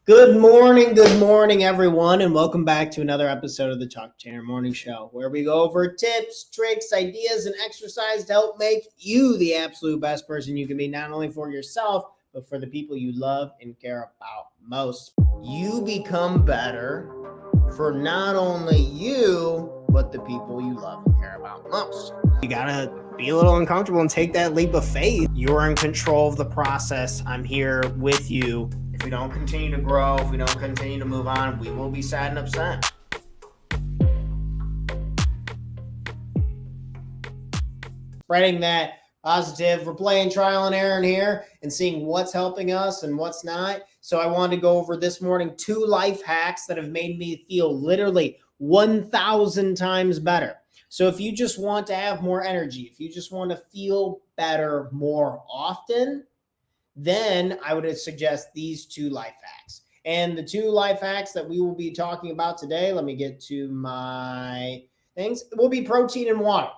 Good morning, everyone, and welcome back to another episode of the Chalk Tanner Morning Show, where we go over tips, tricks, ideas, and exercise to help make you the absolute best person you can be, not only for yourself, but for the people you love and care about most. You become better for not only you, but the people you love and care about most. You gotta be a little uncomfortable and take that leap of faith. You're in control of the process. I'm here with you. If we don't continue to grow, if we don't continue to move on, we will be sad and upset. Spreading that positive, we're playing trial and error in here and seeing what's helping us and what's not. So I wanted to go over this morning 2 life hacks that have made me feel literally 1,000 times better. So if you just want to have more energy, if you just want to feel better more often, then I would suggest these 2 life hacks. And the 2 life hacks that we will be talking about today, let me get to my things, will be protein and water.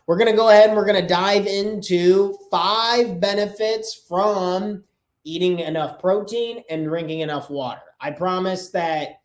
We're going to go ahead and we're going to dive into 5 benefits from eating enough protein and drinking enough water. I promise that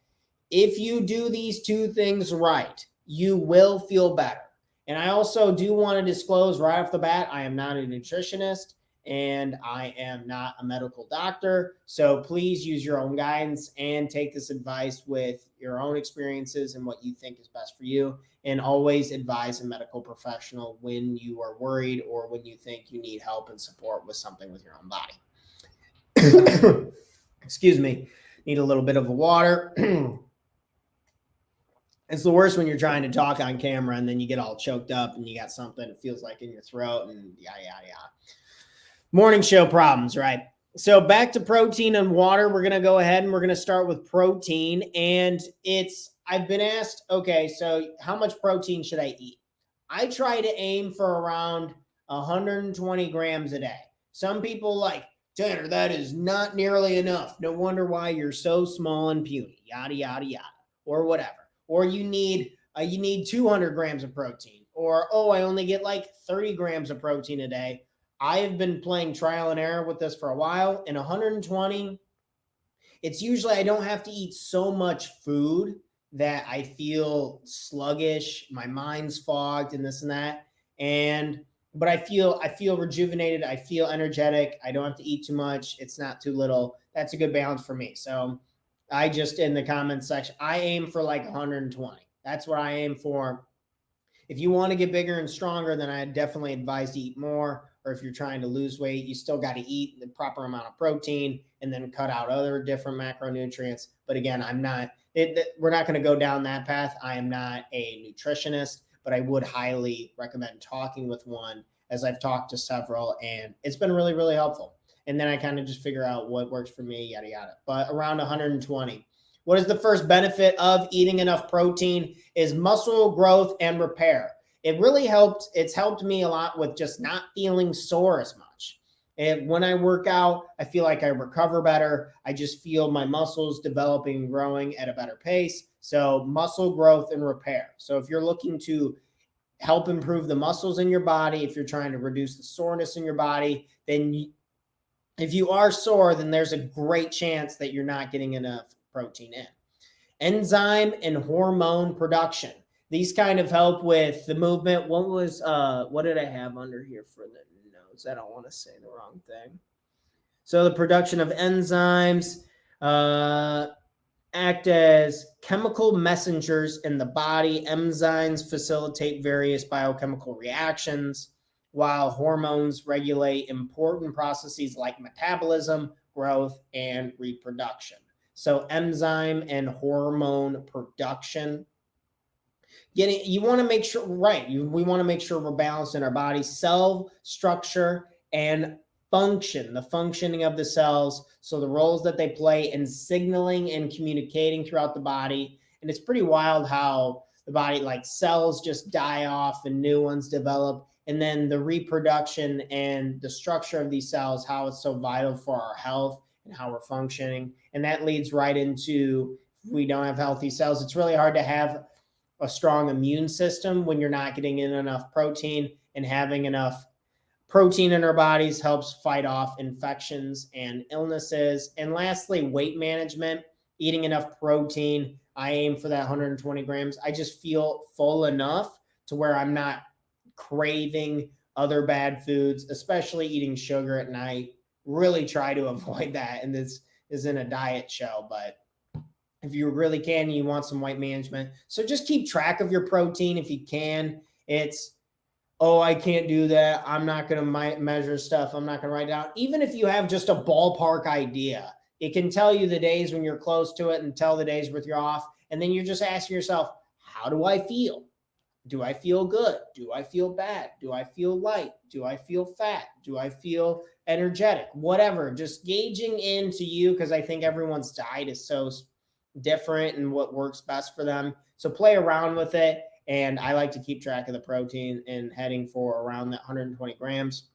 if you do these 2 things right, you will feel better. And I also do want to disclose right off the bat, I am not a nutritionist and I am not a medical doctor. So please use your own guidance and take this advice with your own experiences and what you think is best for you. And always advise a medical professional when you are worried or when you think you need help and support with something with your own body. Excuse me. Need a little bit of water. It's the worst when you're trying to talk on camera and then you get all choked up and you got something it feels like in your throat and yada. Morning show problems, right? So back to protein and water. We're going to go ahead and we're going to start with protein. And I've been asked, okay, so how much protein should I eat? I try to aim for around 120 grams a day. Some people like, Tanner, that is not nearly enough. No wonder why you're so small and puny, yada, or whatever. Or you need 200 grams of protein. Or, I only get like 30 grams of protein a day. I have been playing trial and error with this for a while. And 120, it's usually I don't have to eat so much food that I feel sluggish, my mind's fogged and this and that. But I feel rejuvenated, I feel energetic, I don't have to eat too much, it's not too little. That's a good balance for me. So I just, in the comments section, I aim for like 120. That's what I aim for. If you want to get bigger and stronger, then I definitely advise to eat more. Or if you're trying to lose weight, you still got to eat the proper amount of protein and then cut out other different macronutrients. But again, we're not going to go down that path. I am not a nutritionist, but I would highly recommend talking with one, as I've talked to several, and it's been really, really helpful. And then I kind of just figure out what works for me, yada. But around 120. What is the first benefit of eating enough protein is muscle growth and repair. It's helped me a lot with just not feeling sore as much. And when I work out, I feel like I recover better. I just feel my muscles developing and growing at a better pace. So muscle growth and repair. So if you're looking to help improve the muscles in your body, if you're trying to reduce the soreness in your body, then if you are sore, then there's a great chance that you're not getting enough protein in. Enzyme and hormone production. These kind of help with the movement. What did I have under here for the notes? I don't want to say the wrong thing. So the production of enzymes act as chemical messengers in the body. Enzymes facilitate various biochemical reactions, while hormones regulate important processes like metabolism, growth, and reproduction. So enzyme and hormone production. You want to make sure, right? We want to make sure we're balanced in our body, cell structure and function, the functioning of the cells. So the roles that they play in signaling and communicating throughout the body. And it's pretty wild how the body, like cells just die off and new ones develop. And then the reproduction and the structure of these cells, how it's so vital for our health and how we're functioning. And that leads right into, if we don't have healthy cells, it's really hard to have a strong immune system when you're not getting in enough protein and having enough Protein in our bodies helps fight off infections and illnesses. And lastly, weight management, eating enough protein. I aim for that 120 grams. I just feel full enough to where I'm not craving other bad foods, especially eating sugar at night. Really try to avoid that. And this isn't a diet show, but if you really can, you want some weight management. So just keep track of your protein if you can. It's, oh, I can't do that. I'm not going to measure stuff. I'm not going to write down. Even if you have just a ballpark idea, it can tell you the days when you're close to it and tell the days where you're off. And then you're just asking yourself, how do I feel? Do I feel good? Do I feel bad? Do I feel light? Do I feel fat? Do I feel energetic? Whatever. Just gauging into you, because I think everyone's diet is so different and what works best for them. So play around with it. And I like to keep track of the protein and heading for around that 120 grams.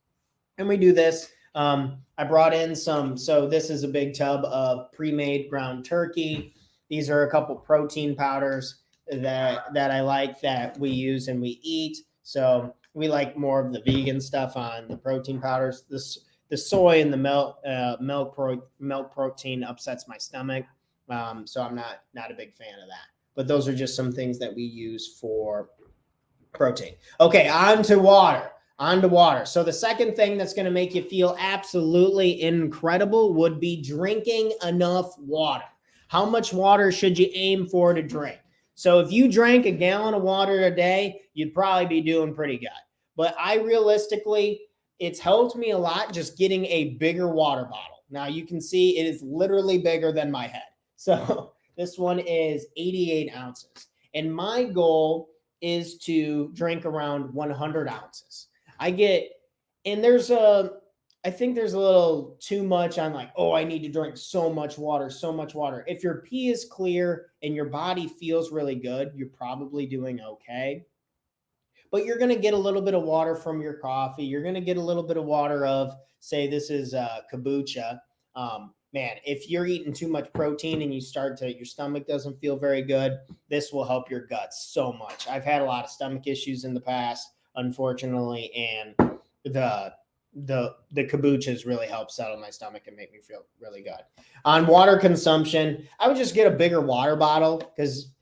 And we do this. I brought in some. So this is a big tub of pre-made ground turkey. These are a couple protein powders that I like that we use and we eat. So we like more of the vegan stuff on the protein powders. The soy and the milk protein upsets my stomach. So I'm not a big fan of that. But those are just some things that we use for protein. Okay, on to water. So the second thing that's going to make you feel absolutely incredible would be drinking enough water. How much water should you aim for to drink? So if you drank a gallon of water a day, you'd probably be doing pretty good. But it's helped me a lot just getting a bigger water bottle. Now you can see it is literally bigger than my head. So this one is 88 ounces. And my goal is to drink around 100 ounces. I think there's a little too much on like, oh, I need to drink so much water. If your pee is clear and your body feels really good, you're probably doing okay. But you're going to get a little bit of water from your coffee. You're going to get a little bit of water of, say, this is kombucha. Man, if you're eating too much protein and your stomach doesn't feel very good, this will help your guts so much. I've had a lot of stomach issues in the past, unfortunately, and the kombuchas really help settle my stomach and make me feel really good. On water consumption, I would just get a bigger water bottle, because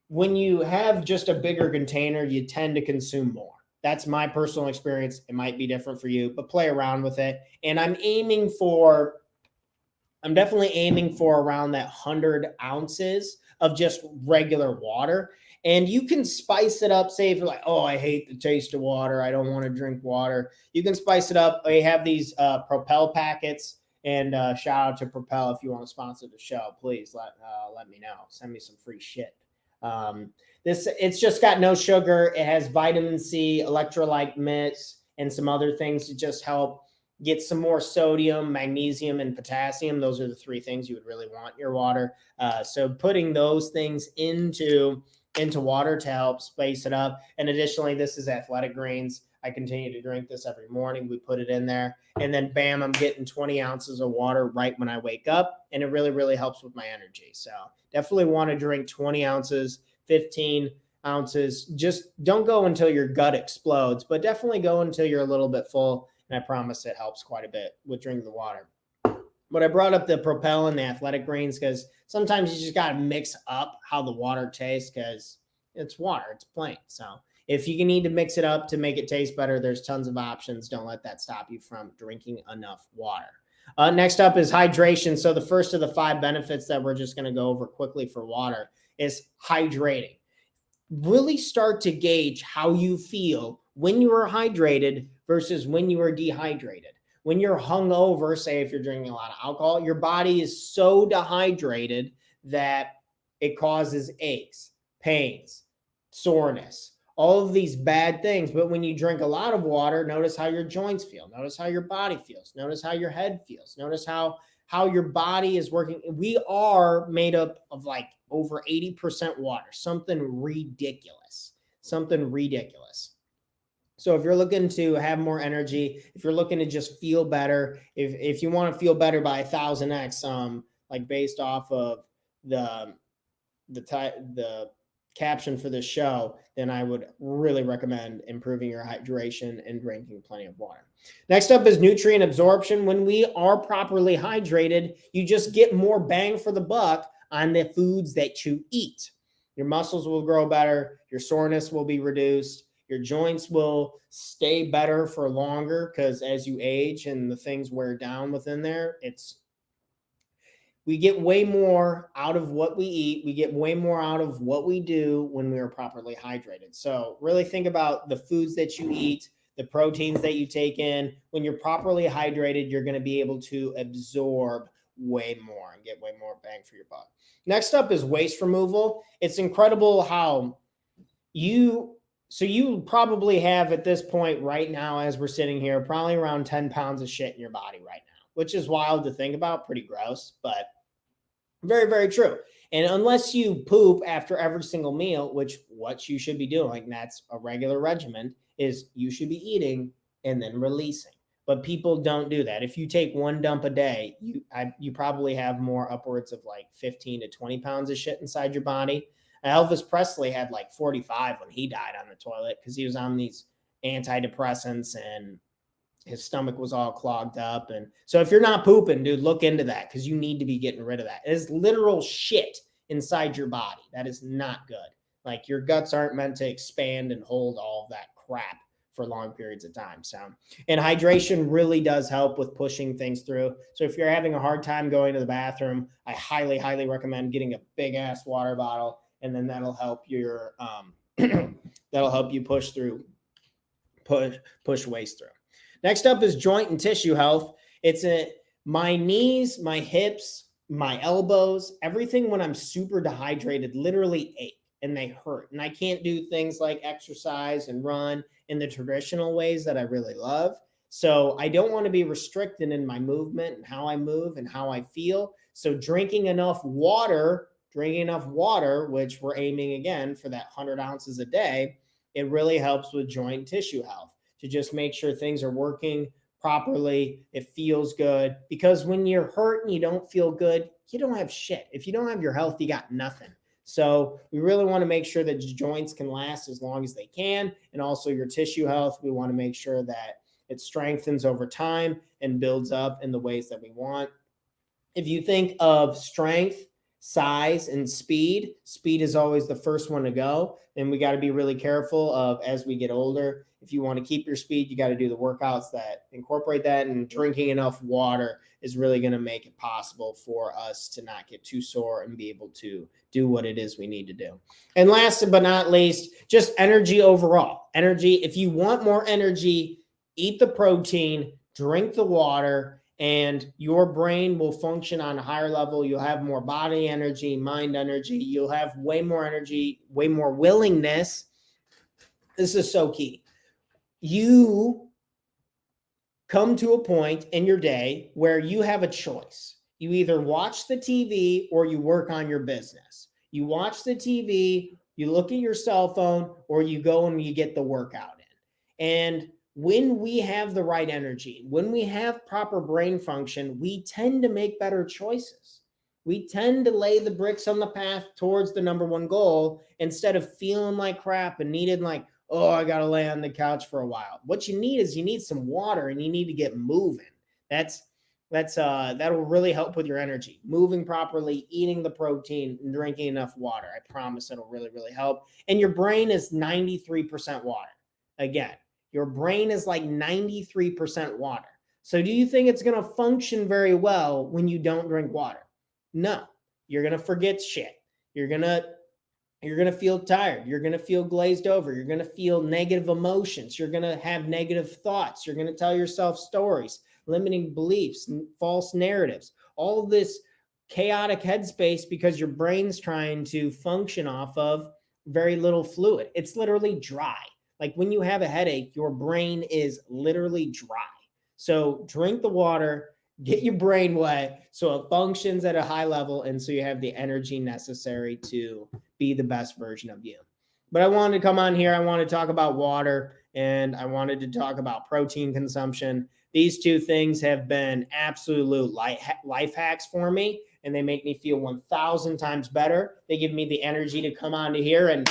when you have just a bigger container, you tend to consume more. That's my personal experience. It might be different for you, but play around with it. And I'm definitely aiming for around that 100 ounces of just regular water. And you can spice it up. Say if you're like, oh, I hate the taste of water, I don't want to drink water. You can spice it up. They have these Propel packets. And shout out to Propel. If you want to sponsor the show, please let me know. Send me some free shit. It's just got no sugar. It has vitamin C, electrolyte mix, and some other things to just help get some more sodium, magnesium, and potassium. Those are the three things you would really want in your water. So putting those things into water to help spice it up. And additionally, this is Athletic Greens. I continue to drink this every morning. We put it in there, and then bam, I'm getting 20 ounces of water right when I wake up. And it really, really helps with my energy. So definitely want to drink 20 ounces, 15 ounces. Just don't go until your gut explodes, but definitely go until you're a little bit full. And I promise it helps quite a bit with drinking the water. But I brought up the Propel and the Athletic Greens because sometimes you just got to mix up how the water tastes, because it's water, it's plain. So if you need to mix it up to make it taste better, there's tons of options. Don't let that stop you from drinking enough water. Next up is hydration. So the first of the 5 benefits that we're just going to go over quickly for water is hydrating. Really start to gauge how you feel when you are hydrated versus when you are dehydrated. When you're hungover, say if you're drinking a lot of alcohol, your body is so dehydrated that it causes aches, pains, sourness, all of these bad things. But when you drink a lot of water, notice how your joints feel. Notice how your body feels. Notice how your head feels. Notice how your body is working. We are made up of like over 80% water, something ridiculous. So if you're looking to have more energy, if you're looking to just feel better, if you want to feel better by 1000x, like based off of the caption for this show, then I would really recommend improving your hydration and drinking plenty of water. Next up is nutrient absorption. When we are properly hydrated, you just get more bang for the buck on the foods that you eat. Your muscles will grow better, your soreness will be reduced, your joints will stay better for longer, because as you age and the things wear down within there, we get way more out of what we eat. We get way more out of what we do when we are properly hydrated. So really think about the foods that you eat, the proteins that you take in. When you're properly hydrated, you're going to be able to absorb way more and get way more bang for your buck. Next up is waste removal. It's incredible how you probably have at this point right now, as we're sitting here, probably around 10 pounds of shit in your body right now, which is wild to think about, pretty gross, but very, very true. And unless you poop after every single meal, which what you should be doing, that's a regular regimen, is you should be eating and then releasing. But people don't do that. If you take one dump a day, you probably have more, upwards of like 15 to 20 pounds of shit inside your body. Elvis Presley had like 45 when he died on the toilet because he was on these antidepressants and his stomach was all clogged up. And so if you're not pooping, dude, look into that, because you need to be getting rid of that. It is literal shit inside your body. That is not good. Like, your guts aren't meant to expand and hold all of that crap for long periods of time. So, and hydration really does help with pushing things through. So if you're having a hard time going to the bathroom, I highly, highly recommend getting a big ass water bottle, and then that'll help your that'll help you push waste through. Next up is joint and tissue health. It's my knees, my hips, my elbows, everything when I'm super dehydrated literally ache and they hurt. And I can't do things like exercise and run in the traditional ways that I really love. So I don't want to be restricted in my movement and how I move and how I feel. So drinking enough water, which we're aiming again for that 100 ounces a day, it really helps with joint and tissue health, to just make sure things are working properly. It feels good, because when you're hurt and you don't feel good, you don't have shit. If you don't have your health, you got nothing. So we really want to make sure that joints can last as long as they can. And also your tissue health, we want to make sure that it strengthens over time and builds up in the ways that we want. If you think of strength, size, and speed is always the first one to go. And we got to be really careful of, as we get older, if you want to keep your speed, you got to do the workouts that incorporate that. And drinking enough water is really going to make it possible for us to not get too sore and be able to do what it is we need to do. And last but not least, just energy overall. Energy, if you want more energy, eat the protein, drink the water, and your brain will function on a higher level. You'll have more body energy, mind energy. You'll have way more energy, way more willingness. This is so key. You come to a point in your day where you have a choice. You either watch the TV or you work on your business. You watch the TV, you look at your cell phone, or you go and you get the workout in. And when we have the right energy, when we have proper brain function, we tend to make better choices. We tend to lay the bricks on the path towards the number one goal, instead of feeling like crap and needing like, oh, I got to lay on the couch for a while. What you need is you need some water, and you need to get moving. That'll really help with your energy. Moving properly, eating the protein, and drinking enough water. I promise it'll really, really help. And your brain is 93% water. Again, your brain is like 93% water. So do you think it's going to function very well when you don't drink water? No. You're going to forget shit. You're going to feel tired. You're going to feel glazed over. You're going to feel negative emotions. You're going to have negative thoughts. You're going to tell yourself stories, limiting beliefs, false narratives, all of this chaotic headspace, because your brain's trying to function off of very little fluid. It's literally dry. Like when you have a headache, your brain is literally dry. So drink the water, get your brain wet so it functions at a high level, and so you have the energy necessary to be the best version of you. But I wanted to come on here. I want to talk about water, and I wanted to talk about protein consumption. These two things have been absolute life hacks for me, and they make me feel 1,000 times better. They give me the energy to come onto here and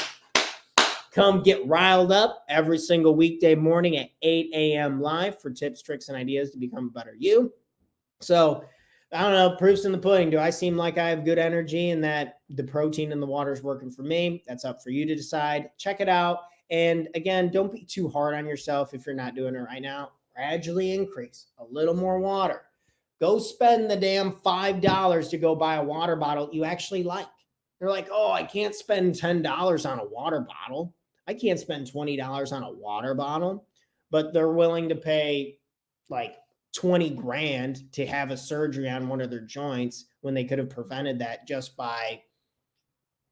come get riled up every single weekday morning at 8 a.m. live for tips, tricks, and ideas to become a better you. So I don't know, proof's in the pudding. Do I seem like I have good energy and that the protein in the water is working for me? That's up for you to decide. Check it out. And again, don't be too hard on yourself if you're not doing it right now. Gradually increase a little more water. Go spend the damn $5 to go buy a water bottle you actually like. They're like, oh, I can't spend $10 on a water bottle. I can't spend $20 on a water bottle, but they're willing to pay like 20 grand to have a surgery on one of their joints when they could have prevented that just by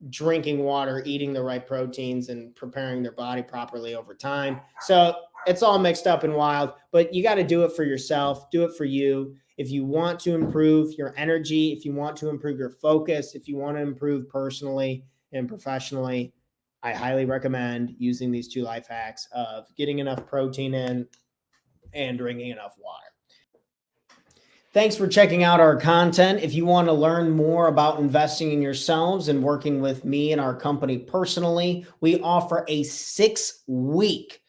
drinking water, eating the right proteins, and preparing their body properly over time. So it's all mixed up and wild, but you got to do it for yourself. Do it for you. If you want to improve your energy, if you want to improve your focus, if you want to improve personally and professionally, I highly recommend using these 2 life hacks of getting enough protein in and drinking enough water. Thanks for checking out our content. If you want to learn more about investing in yourselves and working with me and our company personally, we offer a 6-week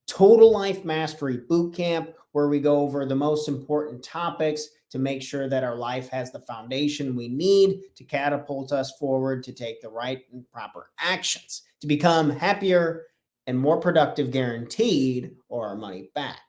Total Life Mastery Bootcamp where we go over the most important topics to make sure that our life has the foundation we need to catapult us forward to take the right and proper actions to become happier and more productive, guaranteed, or our money back.